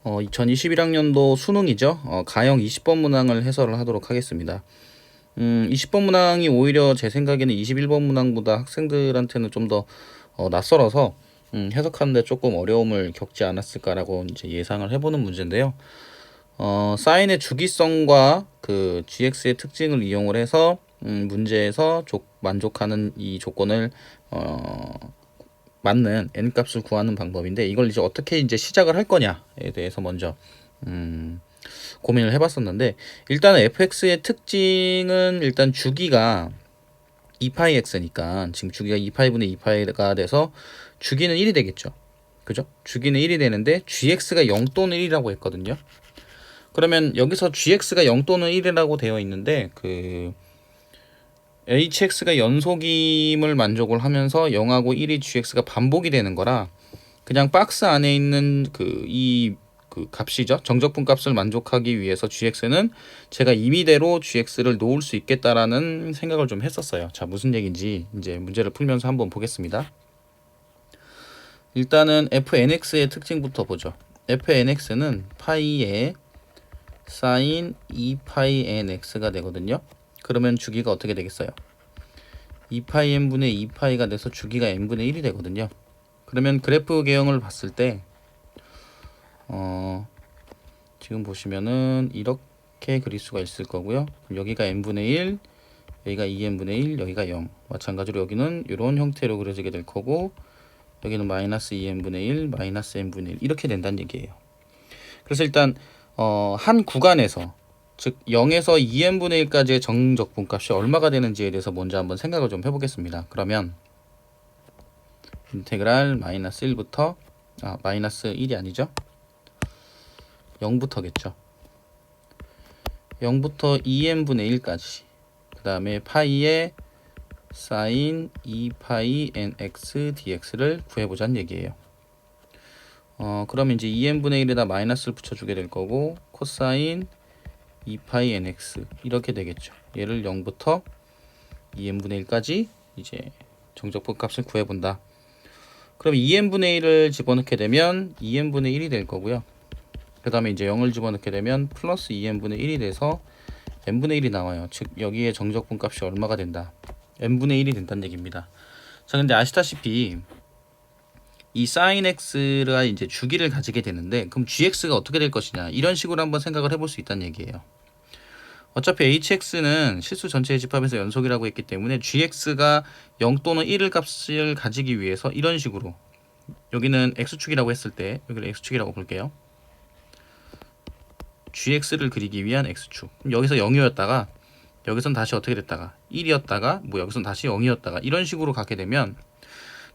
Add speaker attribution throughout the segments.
Speaker 1: 2021학년도 수능이죠. 가형 20번 문항을 해설을 하도록 하겠습니다. 20번 문항이 오히려 제 생각에는 21번 문항보다 학생들한테는 좀 더 낯설어서 해석하는데 조금 어려움을 겪지 않았을까라고 이제 예상을 해보는 문제인데요. 사인의 주기성과 그 gx의 특징을 이용을 해서 문제에서 만족하는 이 조건을 맞는 n값을 구하는 방법인데, 이걸 이제 어떻게 이제 시작을 할 거냐에 대해서 먼저 고민을 해봤었는데, 일단 fx의 특징은 일단 주기가 2파이x니까 지금 주기가 2파이분의 2파이가 돼서 주기는 1이 되겠죠. 그죠? 주기는 1이 되는데 gx가 0 또는 1이라고 했거든요. 그러면 여기서 gx가 0 또는 1이라고 되어 있는데, 그 hx가 연속임을 만족을 하면서 0하고 1이 gx가 반복이 되는 거라, 그냥 박스 안에 있는 그 값이죠. 정적분 값을 만족하기 위해서 gx는 제가 임의대로 gx를 놓을 수 있겠다라는 생각을 좀 했었어요. 자, 무슨 얘기인지 이제 문제를 풀면서 한번 보겠습니다. 일단은 fnx의 특징부터 보죠. fnx는 파이의 사인 2파이 nx가 되거든요. 그러면 주기가 어떻게 되겠어요? 2파이 n분의 2파이가 돼서 주기가 n분의 1이 되거든요. 그러면 그래프 개형을 봤을 때 지금 보시면은 이렇게 그릴 수가 있을 거고요. 여기가 n분의 1, 여기가 2n분의 1, 여기가 0. 마찬가지로 여기는 이런 형태로 그려지게 될 거고, 여기는 마이너스 2n분의 1, 마이너스 n분의 1 이렇게 된다는 얘기예요. 그래서 일단 한 구간에서, 즉 0에서 2n분의 1까지의 정적분값이 얼마가 되는지에 대해서 먼저 한번 생각을 좀 해보겠습니다. 그러면 인테그랄 마이너스 1부터 마이너스 1이 아니죠? 0부터겠죠. 0부터 2n분의 1까지, 그 다음에 파이의 사인 2파이 nx dx를 구해보자는 얘기예요. 그러면 이제 2n분의 1에다 마이너스를 붙여주게 될 거고, 코사인 2파이 nx 이렇게 되겠죠. 얘를 0부터 2n분의 1까지 이제 정적분 값을 구해본다. 그럼 2n분의 1을 집어넣게 되면 2n분의 1이 될 거고요. 그 다음에 이제 0을 집어넣게 되면 플러스 2n분의 1이 돼서 n분의 1이 나와요. 즉 여기에 정적분 값이 얼마가 된다? n분의 1이 된다는 얘기입니다. 자, 근데 아시다시피 이 sin x가 이제 주기를 가지게 되는데, 그럼 gx가 어떻게 될 것이냐, 이런 식으로 한번 생각을 해볼 수 있다는 얘기예요. 어차피 hx는 실수 전체의 집합에서 연속이라고 했기 때문에 gx가 0 또는 1을 값을 가지기 위해서 이런 식으로, 여기는 x축이라고 했을 때 여기를 x축이라고 볼게요. gx를 그리기 위한 x축. 여기서 0이었다가 여기선 다시 어떻게 됐다가 1이었다가 뭐 여기선 다시 0이었다가 이런 식으로 가게 되면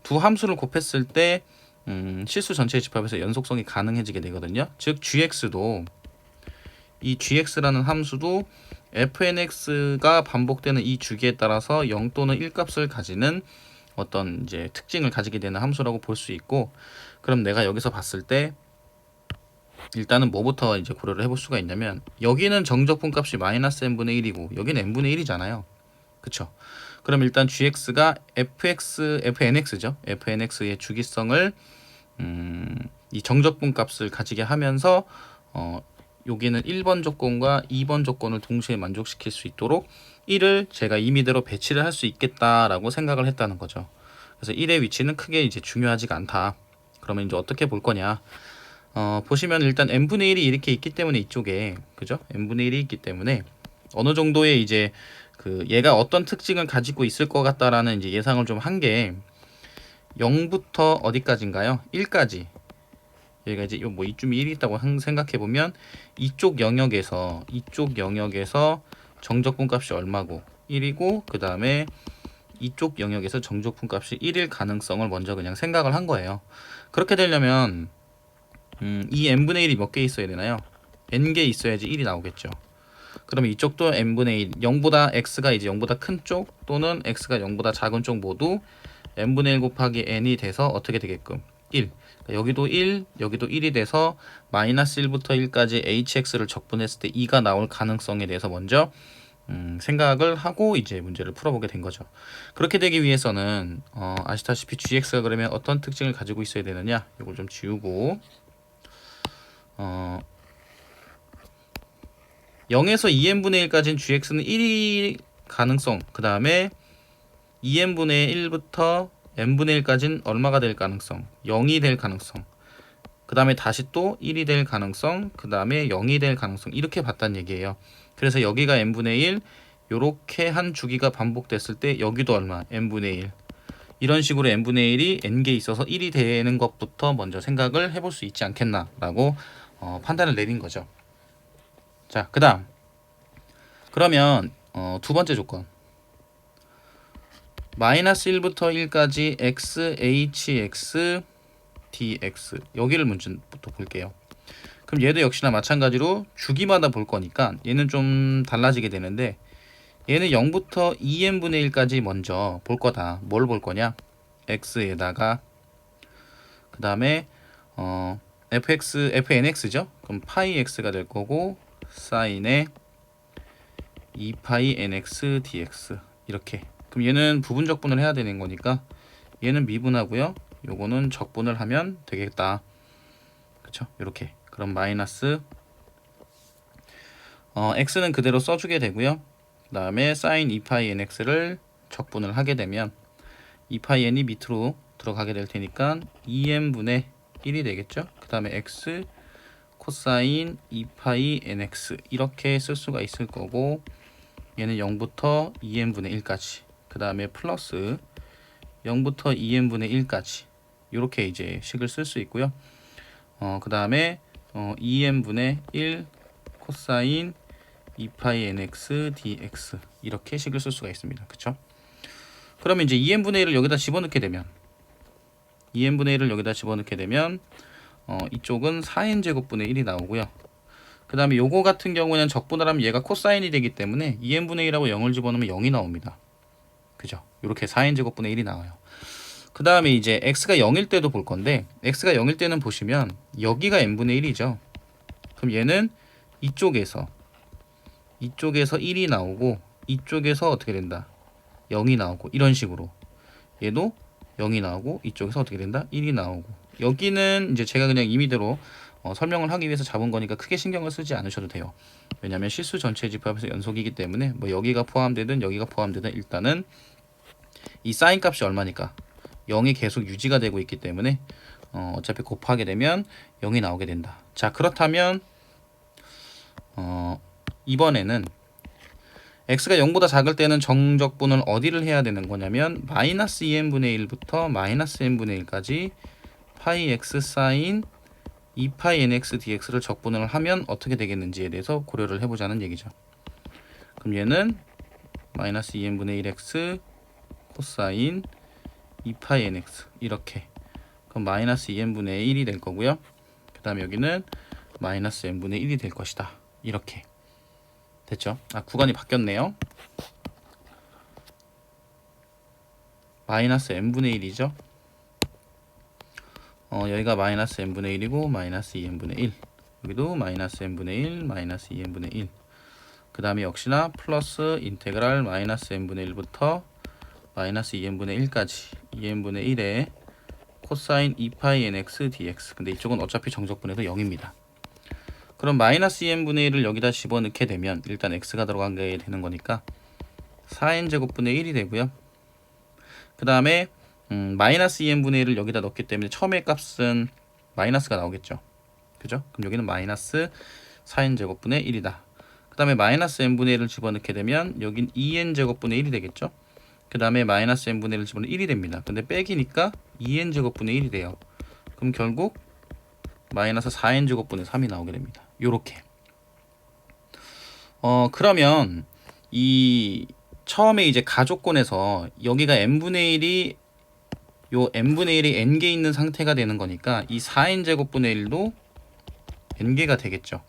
Speaker 1: 두 함수를 곱했을 때 실수 전체의 집합에서 연속성이 가능해지게 되거든요. 즉 gx도, 이 gx라는 함수도 fnx가 반복되는 이 주기에 따라서 0 또는 1 값을 가지는 어떤 이제 특징을 가지게 되는 함수라고 볼 수 있고, 그럼 내가 여기서 봤을 때 일단은 뭐부터 이제 고려를 해볼 수가 있냐면, 여기는 정적분 값이 마이너스 n분의 1이고 여기는 n분의 1이잖아요. 그쵸? 그럼 일단 gx가 fnx죠. fnx의 주기성을 이 정적분 값을 가지게 하면서 여기는 1번 조건과 2번 조건을 동시에 만족시킬 수 있도록 1을 제가 임의대로 배치를 할 수 있겠다라고 생각을 했다는 거죠. 그래서 1의 위치는 크게 이제 중요하지가 않다. 그러면 이제 어떻게 볼 거냐? 보시면 일단 n분의 1이 이렇게 있기 때문에 이쪽에, 그죠? n분의 1이 있기 때문에 어느 정도의 이제 그 얘가 어떤 특징을 가지고 있을 것 같다라는 이제 예상을 좀 한 게, 0부터 어디까지인가요? 1까지. 여기가 이제 뭐 이쯤이 1이 있다고 생각해 보면 이쪽 영역에서 정적분 값이 얼마고 1이고, 그 다음에 이쪽 영역에서 정적분 값이 1일 가능성을 먼저 그냥 생각을 한 거예요. 그렇게 되려면 이 n분의 1이 몇 개 있어야 되나요? n개 있어야지 1이 나오겠죠. 그러면 이쪽도 n분의 1, 0보다 x가 이제 0보다 큰 쪽 또는 x가 0보다 작은 쪽 모두 n분의 1 곱하기 n이 돼서 어떻게 되게끔 1. 여기도 1, 여기도 1이 돼서 마이너스 1부터 1까지 hx를 적분했을 때 2가 나올 가능성에 대해서 먼저 생각을 하고 이제 문제를 풀어보게 된 거죠. 그렇게 되기 위해서는 아시다시피 gx가 그러면 어떤 특징을 가지고 있어야 되느냐, 이걸 좀 지우고 0에서 2n분의 1까지는 gx는 1이 가능성, 그 다음에 2n분의 1부터 n분의 1까지는 얼마가 될 가능성? 0이 될 가능성. 그 다음에 다시 또 1이 될 가능성, 그 다음에 0이 될 가능성, 이렇게 봤다는 얘기예요. 그래서 여기가 n분의 1, 요렇게 한 주기가 반복됐을 때 여기도 얼마? n분의 1. 이런 식으로 n분의 1이 n개 있어서 1이 되는 것부터 먼저 생각을 해볼 수 있지 않겠나라고 판단을 내린 거죠. 자, 그 다음 그러면 두 번째 조건, 마이너스 1부터 1까지 x, hx, dx, 여기를 먼저부터 볼게요. 그럼 얘도 역시나 마찬가지로 주기마다 볼 거니까 얘는 좀 달라지게 되는데, 얘는 0부터 2n분의 1까지 먼저 볼 거다. 뭘 볼 거냐? x에다가 그 다음에 fnx죠. 그럼 파이 x가 될 거고 사인에 2파이 nx dx, 이렇게. 그럼 얘는 부분적분을 해야 되는 거니까 얘는 미분하고요. 요거는 적분을 하면 되겠다. 그쵸? 이렇게. 그럼 마이너스 x는 그대로 써주게 되고요. 그 다음에 sin 2파이 nx를 적분을 하게 되면 2파이 n이 밑으로 들어가게 될 테니까 2n분의 1이 되겠죠. 그 다음에 x 코사인 2파이 nx, 이렇게 쓸 수가 있을 거고, 얘는 0부터 2n분의 1까지, 그 다음에 플러스 0부터 2n분의 1까지, 이렇게 이제 식을 쓸 수 있고요. 그 다음에 2n분의 1 코사인 2파이 nx dx, 이렇게 식을 쓸 수가 있습니다. 그쵸? 그러면 이제 2n분의 1을 여기다 집어넣게 되면, 2n분의 1을 여기다 집어넣게 되면 이쪽은 4n제곱분의 1이 나오고요. 그 다음에 요거 같은 경우에는 적분을 하면 얘가 코사인이 되기 때문에 2n분의 1하고 0을 집어넣으면 0이 나옵니다. 그죠? 이렇게 4n제곱분의 1이 나와요. 그 다음에 이제 x가 0일 때도 볼 건데, x가 0일 때는 보시면 여기가 n분의 1이죠. 그럼 얘는 이쪽에서 1이 나오고, 이쪽에서 어떻게 된다? 0이 나오고, 이런 식으로 얘도 0이 나오고, 이쪽에서 어떻게 된다? 1이 나오고. 여기는 이제 제가 그냥 임의대로 설명을 하기 위해서 잡은 거니까 크게 신경을 쓰지 않으셔도 돼요. 왜냐하면 실수 전체 집합에서 연속이기 때문에 뭐 여기가 포함되든 여기가 포함되든 일단은 이 사인 값이 얼마니까 0이 계속 유지가 되고 있기 때문에 어차피 곱하게 되면 0이 나오게 된다. 자, 그렇다면 이번에는 x가 0보다 작을 때는 정적분을 어디를 해야 되는 거냐면 마이너스 2n분의 1부터 마이너스 n분의 1까지 파이 x 사인 2파이 nx dx를 적분을 하면 어떻게 되겠는지에 대해서 고려를 해보자는 얘기죠. 그럼 얘는 마이너스 2n분의 1x 코사인 2파이 nx, 이렇게. 그럼 마이너스 2n분의 1이 될 거고요. 그 다음에 여기는 마이너스 n분의 1이 될 것이다. 이렇게 됐죠? 구간이 바뀌었네요. 마이너스 n분의 1이죠. 여기가 마이너스 n분의 1이고 마이너스 2n분의 1, 여기도 마이너스 n분의 1 마이너스 2n분의 1, 그 다음에 역시나 플러스 인테그랄 마이너스 n분의 1부터 마이너스 2n분의 1까지 2n분의 1에 코사인 2파이 nx dx. 근데 이쪽은 어차피 정적분해서 0입니다. 그럼 마이너스 2n분의 1을 여기다 집어넣게 되면 일단 x가 들어간 게 되는 거니까 4n제곱분의 1이 되고요. 그 다음에 마이너스 2n분의 1을 여기다 넣기 때문에 처음의 값은 마이너스가 나오겠죠. 그죠? 그럼 여기는 마이너스 4n제곱분의 1이다. 그 다음에 마이너스 n분의 1을 집어넣게 되면 여긴 2n제곱분의 1이 되겠죠. 그 다음에 마이너스 n분의 1을 집어넣으면 1이 됩니다. 근데 빼기니까 2n제곱분의 1이 돼요. 그럼 결국 마이너스 4n제곱분의 3이 나오게 됩니다. 요렇게. 그러면 이 처음에 이제 가족권에서 여기가 n분의 1이 n분의 1이 n개 있는 상태가 되는 거니까 이 4n제곱분의 1도 n개가 되겠죠.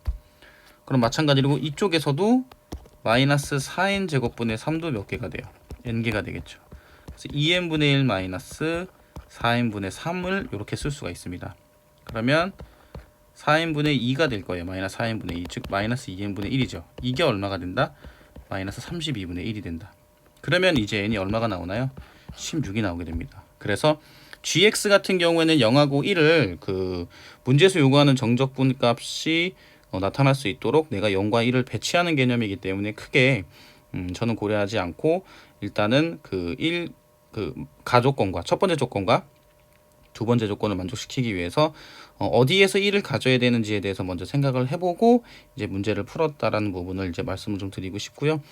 Speaker 1: 그럼 마찬가지로 이쪽에서도 마이너스 4n제곱분의 3도 몇 개가 돼요? n개가 되겠죠. 그래서 2n분의 1 마이너스 4n분의 3을 이렇게 쓸 수가 있습니다. 그러면 4n분의 2가 될 거예요. 마이너스 4n분의 2, 즉 마이너스 2n분의 1이죠. 이게 얼마가 된다? 마이너스 32분의 1이 된다. 그러면 이제 n이 얼마가 나오나요? 16이 나오게 됩니다. 그래서 gx 같은 경우에는 0하고 1을 그 문제에서 요구하는 정적분 값이 나타날 수 있도록 내가 0과 1을 배치하는 개념이기 때문에 크게 저는 고려하지 않고 일단은 그 가조건과 첫 번째 조건과 두 번째 조건을 만족시키기 위해서 어디에서 1을 가져야 되는지에 대해서 먼저 생각을 해보고 이제 문제를 풀었다라는 부분을 이제 말씀을 좀 드리고 싶고요.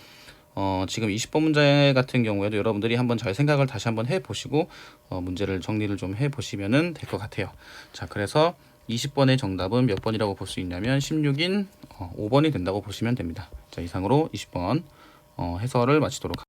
Speaker 1: 지금 20번 문제 같은 경우에도 여러분들이 한번 잘 생각을 다시 한번 해보시고 문제를 정리를 좀 해보시면 될 것 같아요. 자, 그래서 20번의 정답은 몇 번이라고 볼 수 있냐면 16인 5번이 된다고 보시면 됩니다. 자, 이상으로 20번 해설을 마치도록 하겠습니다.